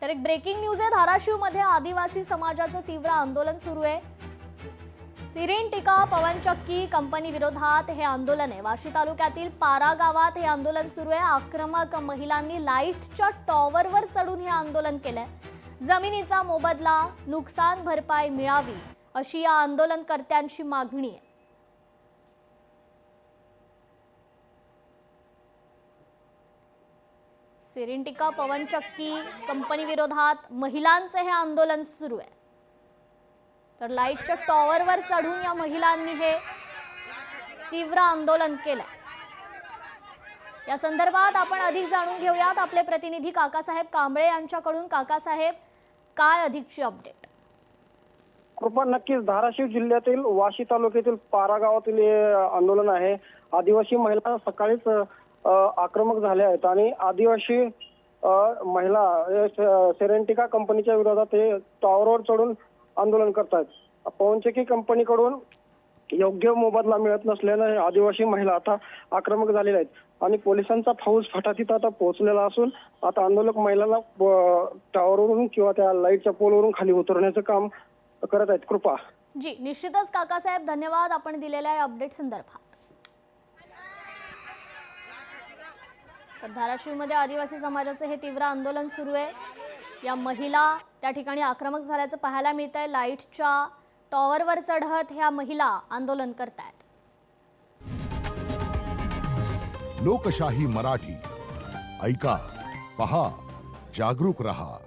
तर एक breaking news आहे। धाराशिवमध्ये आदिवासी समाजाचं तीव्र आंदोलन सुरू आहे। सिरिंटिका पवनचक्की कंपनी विरोधात हे आंदोलन आहे। वाशी तालुक्यातील पारा गावात हे आंदोलन सुरू आहे। आक्रमक महिलांनी लाईटच्या टॉवरवर चढून हे आंदोलन केलंय। जमिनीचा मोबदला, नुकसान भरपाई मिळावी अशी या आंदोलनकर्त्यांची मागणी आहे। सिरिंटिका पवनचक्की कंपनी विरोधात महिलांचे हे आंदोलन सुरू आहे। तर लाईटच्या टॉवरवर चढून या महिलांनी हे तीव्र आंदोलन केलंय। या संदर्भात आपण अधिक जाणून घेऊयात आपले प्रतिनिधी काकासाहेब कांबळे यांच्याकडून। काकासाहेब, काय अधिकची अपडेट? कृपा, नक्कीच धाराशिव जिल्ह्यातील वाशी तालुक्यातील पारा गावातील आंदोलन आहे। आदिवासी महिला सकाळीच आक्रमक झाल्या आहेत आणि आदिवासी महिला सेरेंटिका कंपनीच्या विरोधात हे टॉवरवर चढून आंदोलन करतात। पवनचक्की कंपनीकडून योग्य मोबदला मिळत नसल्याने आदिवासी महिला आता आक्रमक झालेल्या आहेत आणि पोलिसांचा फौजफाटा तिथं आता पोहोचलेला असून आता आंदोलक महिलांना टॉवरवरून किंवा त्या लाईटच्या पोलवरून खाली उतरण्याचं काम करत आहेत। कृपा जी, निश्चितच काकासाहेब, धन्यवाद आपण दिलेल्या या अपडेट संदर्भात। तर धाराशिवमध्ये आदिवासी समाजाचे हे तीव्र आंदोलन सुरू आहे। या महिला त्या ठिकाणी आक्रमक झाल्याचं पाहायला मिळतंय। लाईटच्या टॉवरवर चढत ह्या महिला आंदोलन करतायत। लोकशाही मराठी ऐका, पहा, जागरूक रहा।